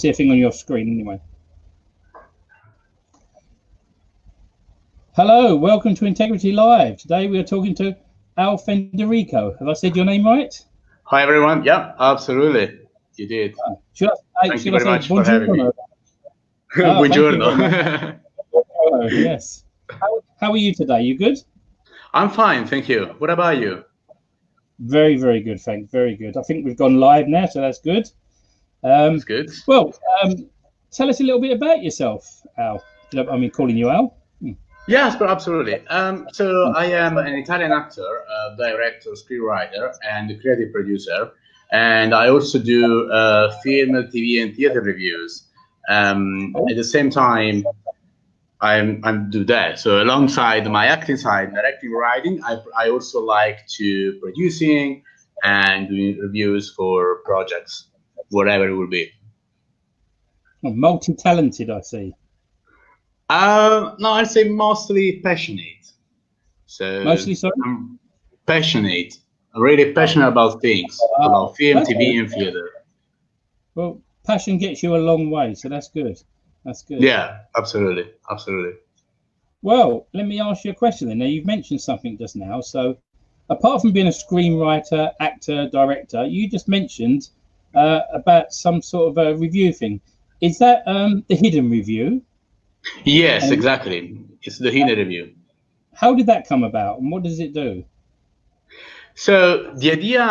see a thing on your screen anyway. Hello, welcome to Integrity Live. Today we are talking to Al Fenderico. Have I said your name right? Hi everyone. Yeah, absolutely. You did. Thank you very much for having me. Buongiorno. Yes. How are you today? You good? I'm fine, thank you. What about you? Very, very good, thanks. Very good. I think we've gone live now, so that's good. That's good. Well, tell us a little bit about yourself, Al. I mean, calling you Al. Yes, absolutely. So I am an Italian actor, director, screenwriter, and creative producer, and I also do film, TV, and theater reviews. At the same time, I do that. So alongside my acting side, directing, writing, I also like to producing and doing reviews for projects, whatever it will be. Multi-talented, I see. No, I'd say mostly passionate. So mostly, sorry? I'm passionate, really passionate about things, about film, TV, and theater. Well, passion gets you a long way, so that's good. That's good. Yeah, absolutely, absolutely. Well, let me ask you a question then. Now, you've mentioned something just now. So, apart from being a screenwriter, actor, director, you just mentioned about some sort of a review thing. Is that the hidden review? Yes, exactly. It's the hidden review. How did that come about, and what does it do? So the idea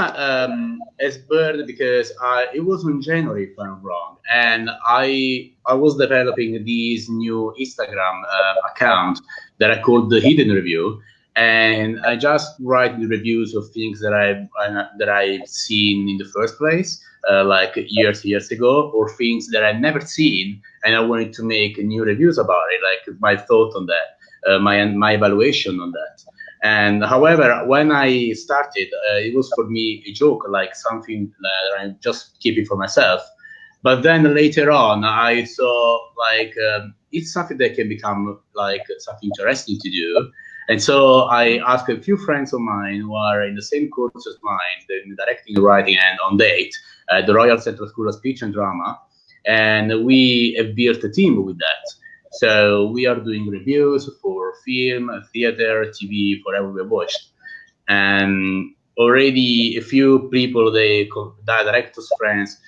is birthed because it was in January, if I'm not wrong, and I was developing this new Instagram account that I called the Hidden Review, and I just write the reviews of things that I've seen in the first place, like years ago, or things that I've never seen, and I wanted to make new reviews about it, like my thought on that, my evaluation on that. And however, when I started, it was for me a joke, like something that I'm just keeping for myself. But then later on, I saw like it's something that can become like something interesting to do. And so I asked a few friends of mine who are in the same course as mine, in directing, writing, and on date, at the Royal Central School of Speech and Drama. And we have built a team with that. So we are doing reviews for film, theater, TV, for whatever we watched. And already a few people, directors, friends,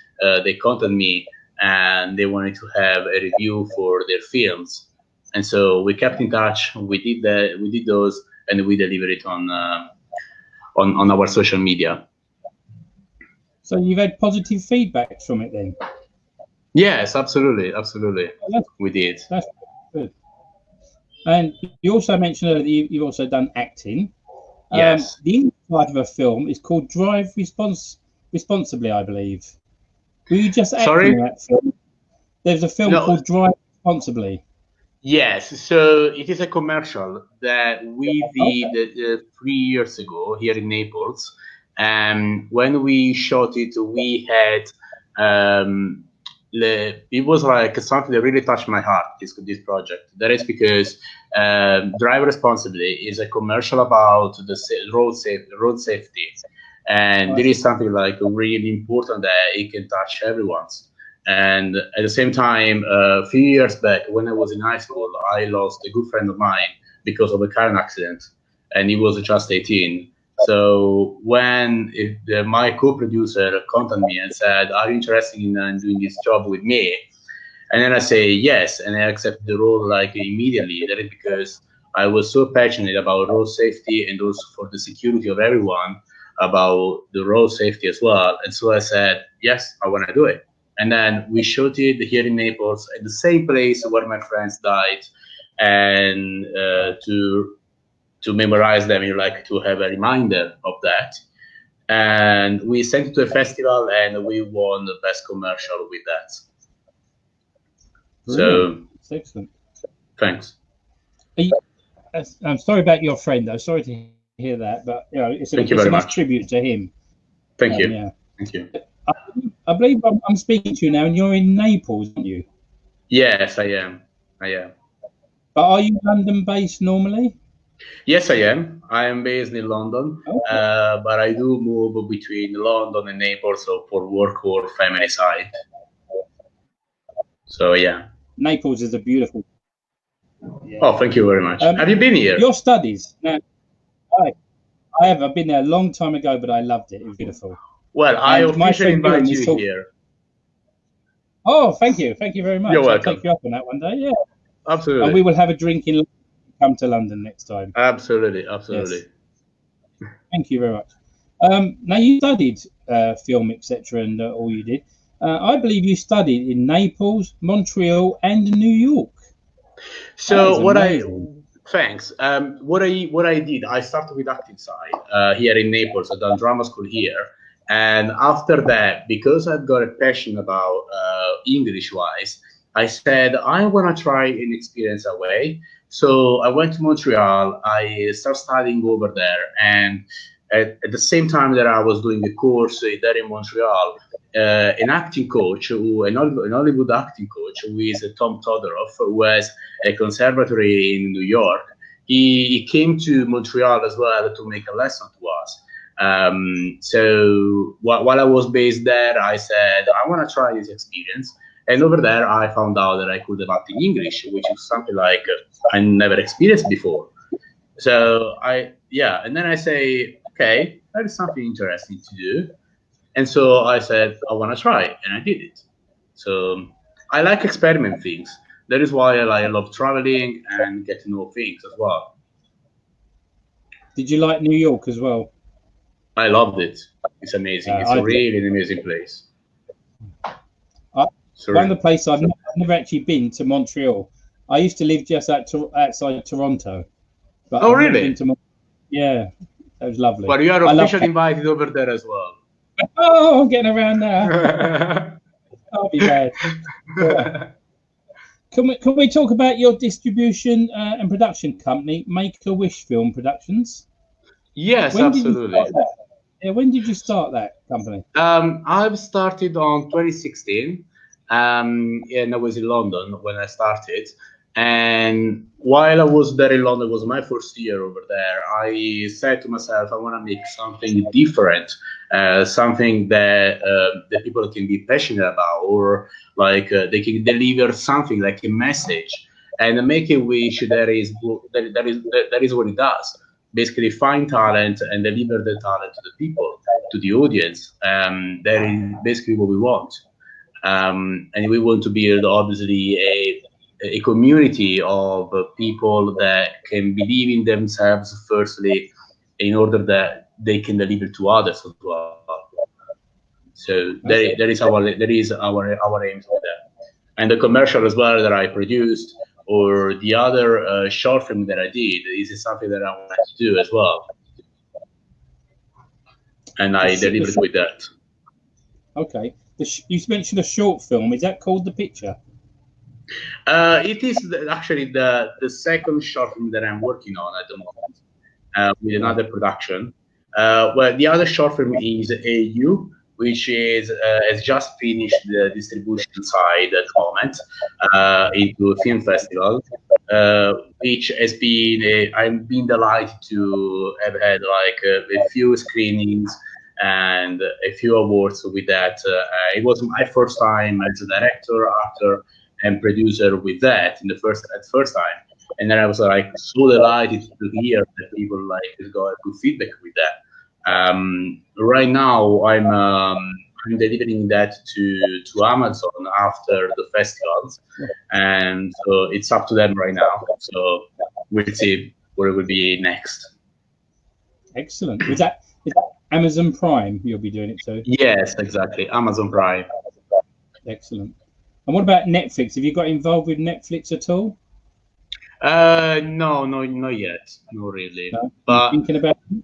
they contacted me and they wanted to have a review for their films. And so we kept in touch. We did those, and we delivered it on our social media. So you've had positive feedback from it then? Yes, absolutely. We did. That's good. And you also mentioned earlier that you've also done acting. Yes. The inside of a film is called Drive Responsibly, I believe. Were you just acting in that film? There's a film called Drive Responsibly. Yes, so it is a commercial that we did 3 years ago here in Naples. And when we shot it, we had it was like something that really touched my heart, this project. That is because Drive Responsibly is a commercial about the road safety. And it is something like really important that it can touch everyone. And at the same time, a few years back, when I was in high school, I lost a good friend of mine because of a car accident, and he was just 18. So when my co-producer contacted me and said, "Are you interested in doing this job with me?" And then I say yes, and I accept the role like immediately. That is because I was so passionate about road safety and also for the security of everyone, about the road safety as well. And so I said, yes, I want to do it. And then we shot it here in Naples at the same place where my friends died, and to memorize them, you like to have a reminder of that. And we sent it to a festival, and we won the best commercial with that. Brilliant. So that's excellent. Thanks. I'm sorry about your friend, though. Sorry to hear that, but you know, it's a nice tribute to him. Thank you. Yeah. Thank you. I believe I'm speaking to you now, and you're in Naples, aren't you? Yes, I am. But are you London-based normally? Yes, I am. I am based in London, but I do move between London and Naples, so for work or family side. So yeah. Naples is a beautiful. Yeah. Oh, thank you very much. Have you been here? Your studies. Now, I have. I've been there a long time ago, but I loved it. It was beautiful. Well, I officially invite you here. Oh, thank you. Thank you very much. You're welcome. I'll take you up on that one day. Yeah. Absolutely. And we will have a drink in London. Come to London next time. Absolutely. Absolutely. Yes. Thank you very much. Now, you studied film, etc., and all you did. I believe you studied in Naples, Montreal, and New York. So thanks. What I did, I started with acting side here in Naples. I've done drama school here, and after that, because I've got a passion about English-wise, I said I want to try an experience away. So I went to Montreal. I started studying over there, and at the same time that I was doing the course there in Montreal, an acting coach, an Hollywood acting coach, who is Tom Todorov, who has a conservatory in New York, he came to Montreal as well to make a lesson to us. So while I was based there, I said, I want to try this experience. And over there, I found out that I could have acted English, which is something like I never experienced before. So and then I say, okay, that is something interesting to do. And so I said, I want to try it, and I did it. So I like experiment things. That is why I love traveling and get to know things as well. Did you like New York as well? I loved it. It's amazing. It's really an amazing place. One of the places I've never actually been to Montreal. I used to live just outside Toronto. But oh, really? Yeah, that was lovely. But you are officially invited over there as well. Oh, I'm getting around now. I'll be bad. Yeah. Can we talk about your distribution and production company, Make-A-Wish Film Productions? Yes, absolutely. When did you start that company? I've started on 2016. And I was in London when I started. And while I was there in London, it was my first year over there, I said to myself, I want to make something different, something that the people can be passionate about, or like they can deliver something like a message. And Make-A-Wish, that is what it does. Basically, find talent and deliver the talent to the people, to the audience. That is basically what we want. And we want to build, obviously, a community of people that can believe in themselves, firstly, in order that they can deliver to others as well. So that is our aims with that. And the commercial as well that I produced, or the other short film that I did, is something that I wanted to do as well. And I delivered with that. Okay. You mentioned a short film. Is that called The Picture? It is actually the second short film that I'm working on at the moment with another production. Well, the other short film is AU, which has just finished the distribution side at the moment into a film festival, which has been I've been delighted to have had like a few screenings and a few awards with that. It was my first time as a director, actor, and producer with that at first time, and then I was like so delighted to hear that people like got good feedback with that. Right now, I'm delivering that to Amazon after the festivals, and so it's up to them right now. So we'll see what it will be next. Excellent. Is that Amazon Prime you'll be doing it to? Yes, exactly. Amazon Prime. Excellent. And what about Netflix? Have you got involved with Netflix at all? No, not yet. Not really. No? But thinking about it?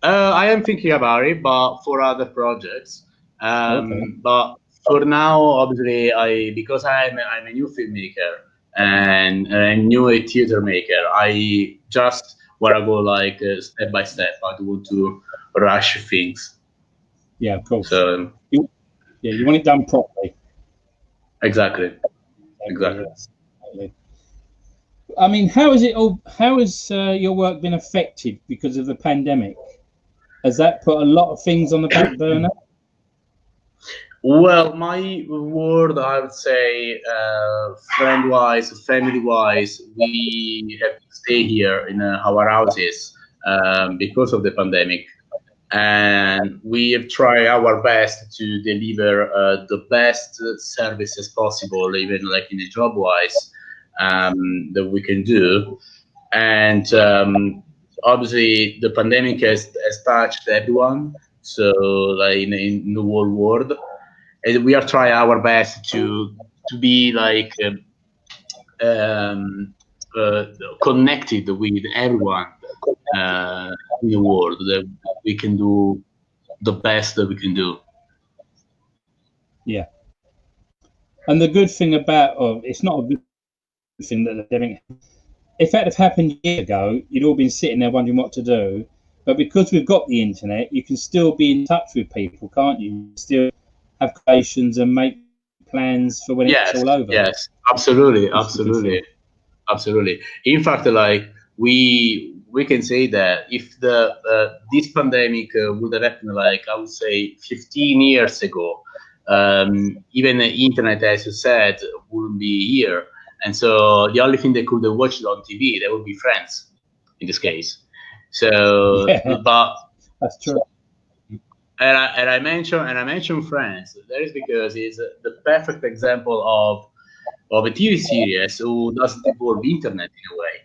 I am thinking about it, but for other projects. Okay. But for now, obviously, because I'm a new filmmaker and a new theater maker, I just want to go like step by step. I don't want to rush things. Yeah, of course. So you want it done properly. Exactly. Yes. I mean, how has your work been affected because of the pandemic? Has that put a lot of things on the back burner? Well, my word, I would say, friend-wise, family-wise, we have to stay here in our houses because of the pandemic, and we have tried our best to deliver the best services possible, even like in the job-wise, that we can do. And obviously, the pandemic has touched everyone, so like in the whole world, and we are trying our best to be like um, connected with everyone in the world, that we can do the best that we can do. Yeah. And the good thing about, it's not a good thing that the pandemic, if that had happened years ago, you'd all been sitting there wondering what to do. But because we've got the internet, you can still be in touch with people, can't you? Still have creations and make plans for when it's all over. Yes, absolutely, absolutely. In fact, like we can say that if this pandemic would have happened, like I would say 15 years ago, even the internet, as you said, wouldn't be here. And so the only thing they could have watched on TV, they would be Friends in this case. So, Yeah, but that's true. and I mentioned Friends. That is because it's the perfect example of a TV series who doesn't involve internet in a way,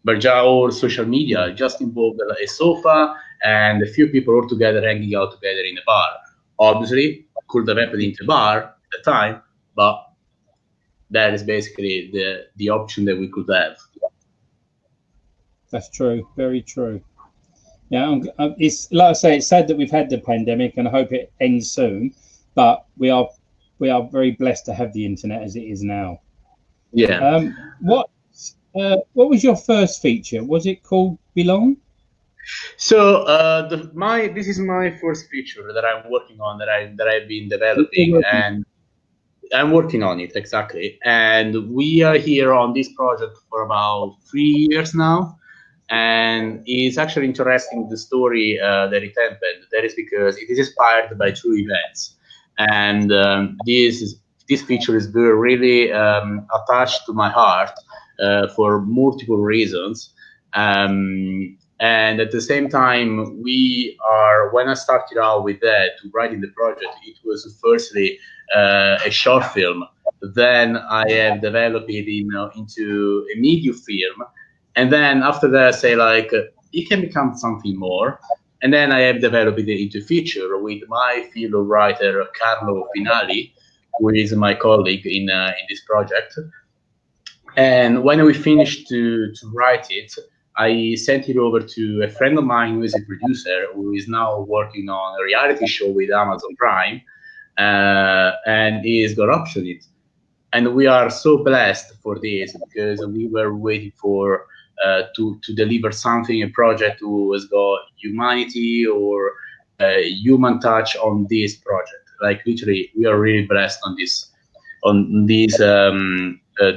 but just or social media, just involved a sofa and a few people all together hanging out together in a bar. Obviously, could have happened in a bar at the time, but that is basically the option that we could have. That's true. Very true. Yeah, it's like I say, it's sad that we've had the pandemic, and I hope it ends soon. But we are very blessed to have the internet as it is now. Yeah. What was your first feature? Was it called Belong? So this is my first feature that I'm working on, that I've been developing, and I'm working on it exactly. And we are here on this project for about 3 years now. And it's actually interesting, the story that it happened. That is because it is inspired by true events, and this feature is really attached to my heart for multiple reasons. And at the same time, when I started out with that, writing the project, it was firstly a short film. Then I have developed it into a medium film. And then after that, say like it can become something more. And then I have developed it into feature with my fellow writer Carlo Finali, who is my colleague in this project. And when we finished to write it, I sent it over to a friend of mine who is a producer, who is now working on a reality show with Amazon Prime, and he is going to option it. And we are so blessed for this, because we were waiting for to deliver something, a project who has got humanity or human touch on this project. Like literally, we are really blessed on this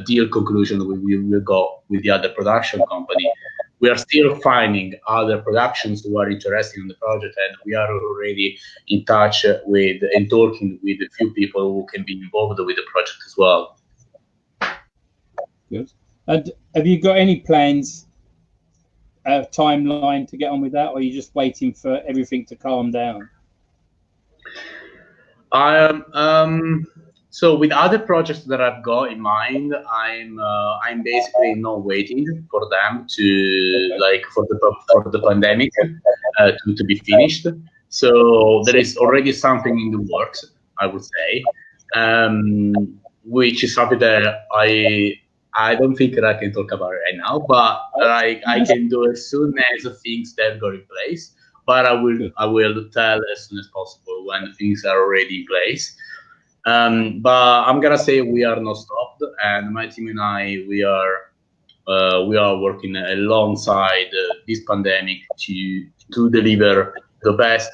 deal conclusion we got with the other production company. We are still finding other productions who are interested in the project, and we are already in touch with and talking with a few people who can be involved with the project as well. Good. And have you got any plans, timeline to get on with that, or are you just waiting for everything to calm down? So with other projects that I've got in mind, I'm basically not waiting for them to like for the pandemic to be finished. So there is already something in the works, I would say, which is something that I don't think that I can talk about it right now, but I can do as soon as the things that got in place. But I will tell as soon as possible when things are already in place. But I'm gonna say we are not stopped, and my team and I we are working alongside this pandemic to deliver the best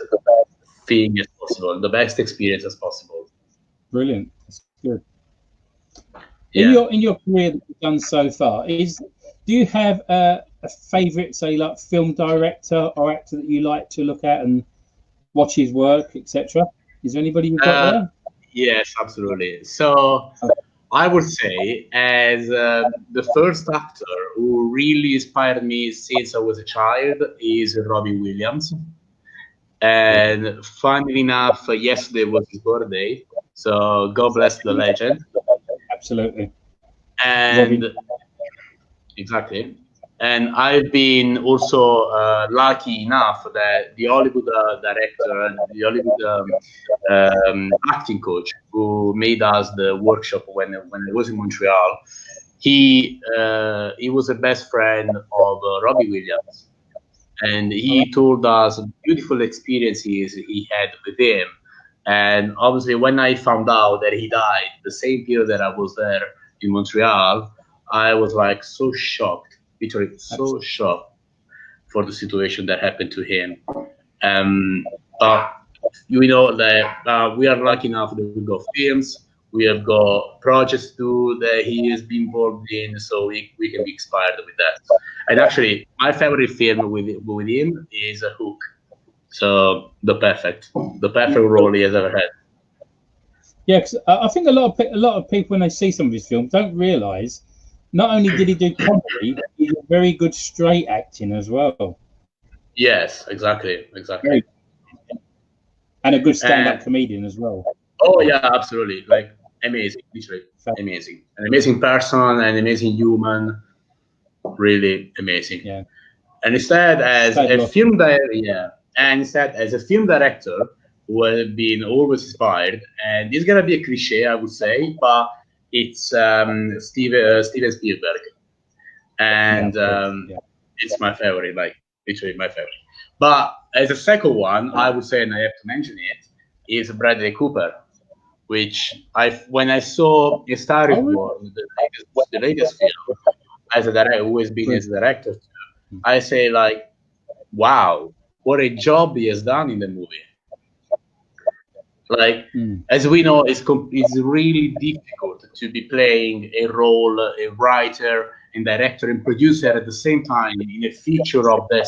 thing as possible, the best experience as possible. Brilliant. That's good. Yeah. In your career that you've done so far, do you have a favourite, say, like film director or actor that you like to look at and watch his work, etc.? Is there anybody you've got there? Yes, absolutely. So I would say, as the first actor who really inspired me since I was a child is Robbie Williams. And funnily enough, yesterday was his birthday. So God bless the legend. Absolutely. And exactly. And I've been also lucky enough that the Hollywood director and the Hollywood acting coach who made us the workshop when I was in Montreal, he was a best friend of Robbie Williams, and he told us beautiful experiences he had with him. And obviously, when I found out that he died the same year that I was there in Montreal, I was like so shocked, literally so shocked for the situation that happened to him. But you know that we are lucky enough that we got films, we have got projects too that he has been involved in, so we can be inspired with that. And actually, my favorite film with him is Hook. So the perfect role he has ever had. Yeah, because I think a lot of people when they see some of his films don't realise not only did he do comedy, he did very good straight acting as well. Yes, exactly. And a good stand-up comedian as well. Oh yeah, absolutely. Like amazing, literally amazing. An amazing person, an amazing human, really amazing. Yeah. And instead, as a film director who has been always inspired, and it's gonna be a cliche, I would say, but it's Steven Spielberg, and it's my favorite, like literally my favorite. But as a second one, I would say, and I have to mention it, is Bradley Cooper, which when I saw A Star Is Born, the latest film, as a director, who has been as a director, I say like, wow, what a job he has done in the movie. Like, as we know, it's really difficult to be playing a role, a writer and director and producer at the same time in a feature of that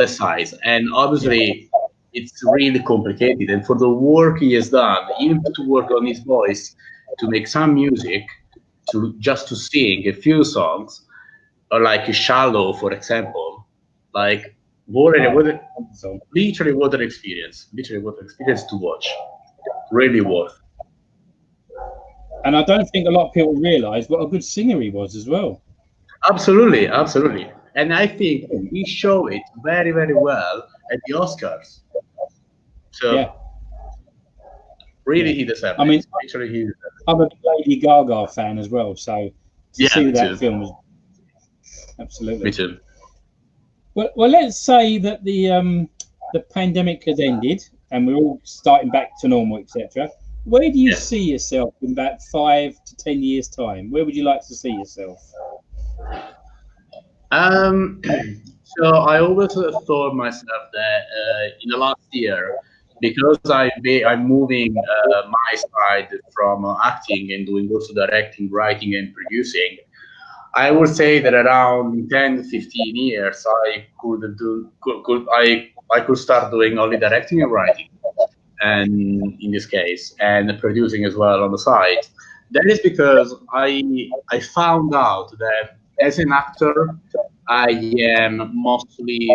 size. And obviously, it's really complicated. And for the work he has done, even to work on his voice, to make some music, just to sing a few songs, or like Shallow, for example, like literally what an experience to watch. Really worth. And I don't think a lot of people realise what a good singer he was as well. Absolutely. And I think he showed it very, very well at the Oscars. So really, he deserves it. I mean, I'm a Lady Gaga fan as well, so to see that film was absolutely. Me too. Well, let's say that the pandemic has ended and we're all starting back to normal, etc. Where do you see yourself in about 5 to 10 years' time? Where would you like to see yourself? So I always thought myself that in the last year, because I'm moving my side from acting and doing also directing, writing, and producing, I would say that around 10, 15 years, I could start doing only directing and writing, and in this case, and producing as well on the side. That is because I found out that as an actor, I am mostly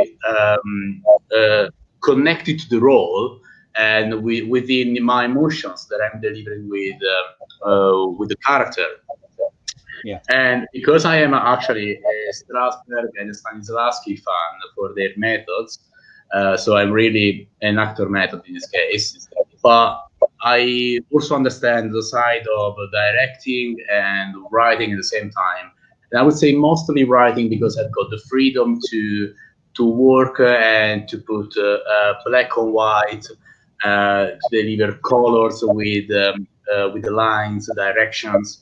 connected to the role and within my emotions that I'm delivering with the character. Yeah. And because I am actually a Strasberg and a Stanislavski fan for their methods, so I'm really an actor method in this case. But I also understand the side of directing and writing at the same time. And I would say mostly writing because I've got the freedom to work and to put black on white, to deliver colors with the lines, directions.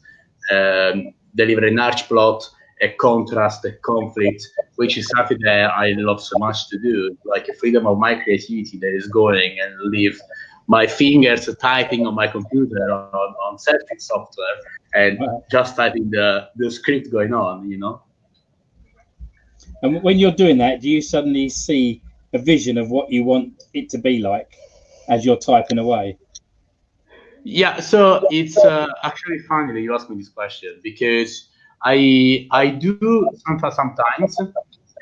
Deliver an arch plot, a contrast, a conflict, which is something that I love so much to do, like a freedom of my creativity that is going and leave my fingers typing on my computer on setting software and just typing the script going on, you know. And when you're doing that, do you suddenly see a vision of what you want it to be like as you're typing away? Yeah, so it's actually funny that you asked me this question because I do sometimes,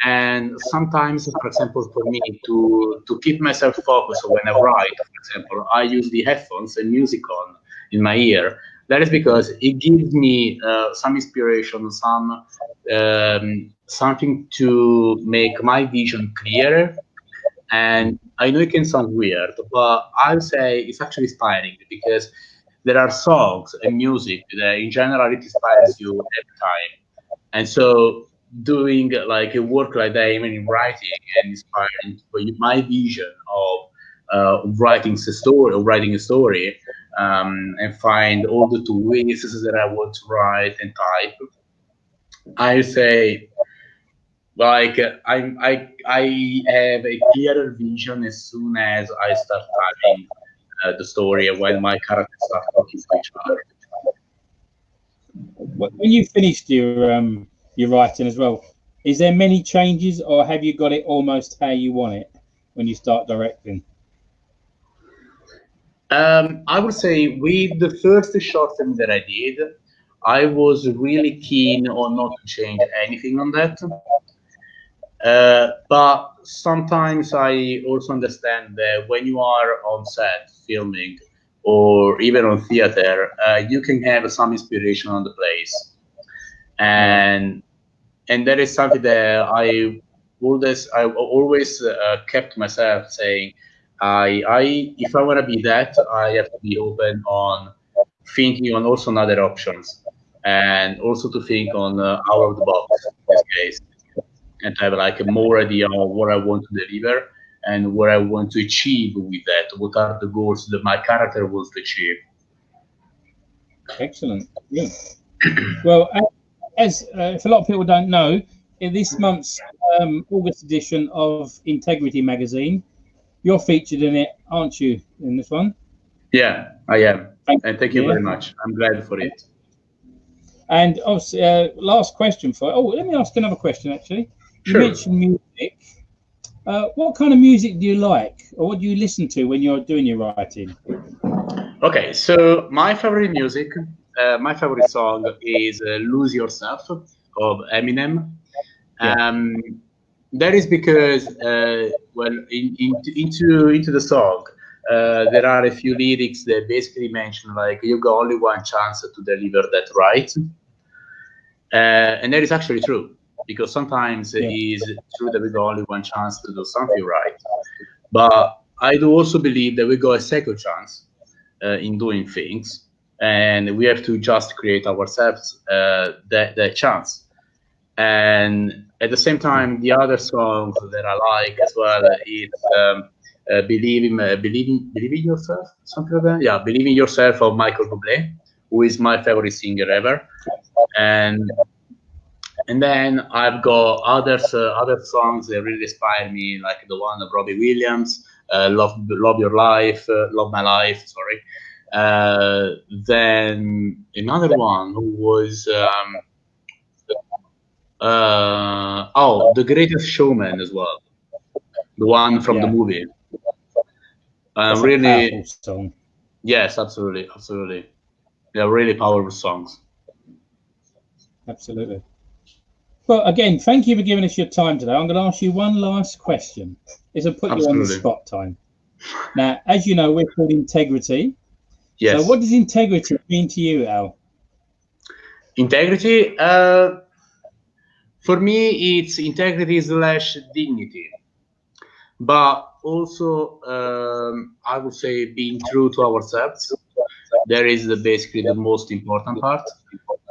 and sometimes, for example, for me to keep myself focused when I write, for example, I use the headphones and music on in my ear. That is because it gives me some inspiration, something to make my vision clearer. And I know it can sound weird, but I'll say it's actually inspiring because there are songs and music that in general it inspires you every time. And so doing like a work like that, even in writing and inspiring for my vision of writing a story, and find all the two ways that I want to write and type. I say like I have a clearer vision as soon as I start typing the story and when my characters start talking to each other. When you finished your writing as well, is there many changes, or have you got it almost how you want it when you start directing? I would say with the first short film that I did, I was really keen on not to change anything on that. But sometimes I also understand that when you are on set filming or even on theater, you can have some inspiration on the place, and that is something that I always kept myself saying, if I want to be that, I have to be open on thinking on also other options, and also to think on out of the box in this case, and have like a more idea of what I want to deliver and what I want to achieve with that. What are the goals that my character wants to achieve? Excellent. Yeah. Well, as if a lot of people don't know, in this month's August edition of Integrity magazine, you're featured in it, aren't you? In this one? Yeah, I am, and thank you very much. I'm glad for it. And obviously, last question for. Oh, let me ask another question. Actually, you Sure. mentioned music. What kind of music do you like, or what do you listen to when you're doing your writing? Okay, so my favorite music, my favorite song is "Lose Yourself" of Eminem. That is because, well, into the song, there are a few lyrics that basically mention like you got only one chance to deliver that right, and that is actually true because sometimes it is true that we got only one chance to do something right, but I do also believe that we got a second chance in doing things, and we have to just create ourselves that chance. And at the same time, the other songs that I like as well is believe in yourself, something like that. Yeah, believe in yourself of Michael Bublé, who is my favorite singer ever. And then I've got other songs that really inspire me, like the one of Robbie Williams, Love Your Life, Love My Life. Sorry. Then another one who was The Greatest Showman as well, the one from the movie. That's really a powerful song. Yes, absolutely. They're really powerful songs. Absolutely. Well, again, thank you for giving us your time today. I'm going to ask you one last question. This will put you on the spot time. Now, as you know, we're called Integrity. Yes. So what does integrity mean to you, Al? Integrity, for me, it's integrity / dignity. But also, I would say being true to ourselves. That is basically the most important part.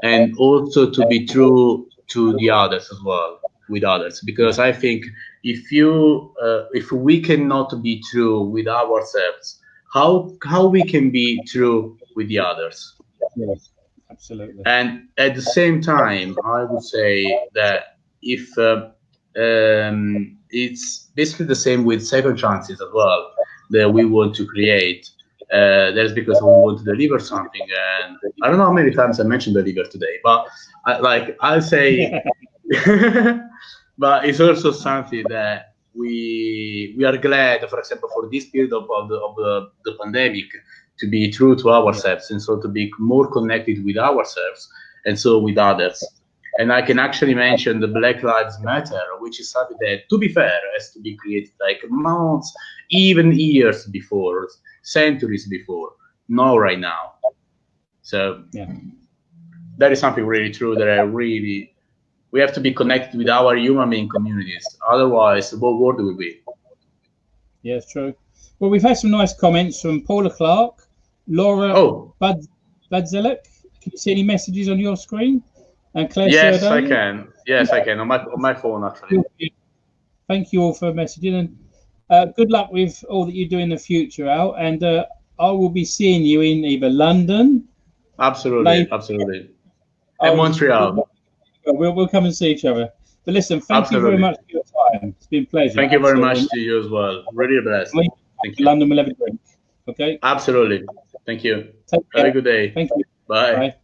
And also to be true to the others as well, with others. Because I think if we cannot be true with ourselves, how we can be true with the others? Yes, absolutely. And at the same time, I would say that if it's basically the same with second chances as well that we want to create. That's because we want to deliver something, and I don't know how many times I mentioned deliver today, but I'll say, but it's also something that we are glad, for example, for this period of the pandemic, to be true to ourselves, and so to be more connected with ourselves and so with others. And I can actually mention the Black Lives Matter, which is something that, to be fair, has to be created like months, even years before, centuries before, not right now. So that is something really true that we have to be connected with our human being communities. Otherwise, what world will be? Yeah, it's true. Well, we've had some nice comments from Paula Clark, Laura Budzelek. Can you see any messages on your screen? And Claire Yes, Serday. I can. Yes, I can on my phone actually. Thank you all for messaging, and good luck with all that you do in the future, Al. And I will be seeing you in either London, absolutely, and Montreal. We'll come and see each other. But listen, thank you very much for your time. It's been a pleasure. Thank you very much to you as well. Really blessed. Thank you. London will have a drink. Okay. Absolutely. Thank you. Take care. Have a good day. Thank you. Bye. Bye.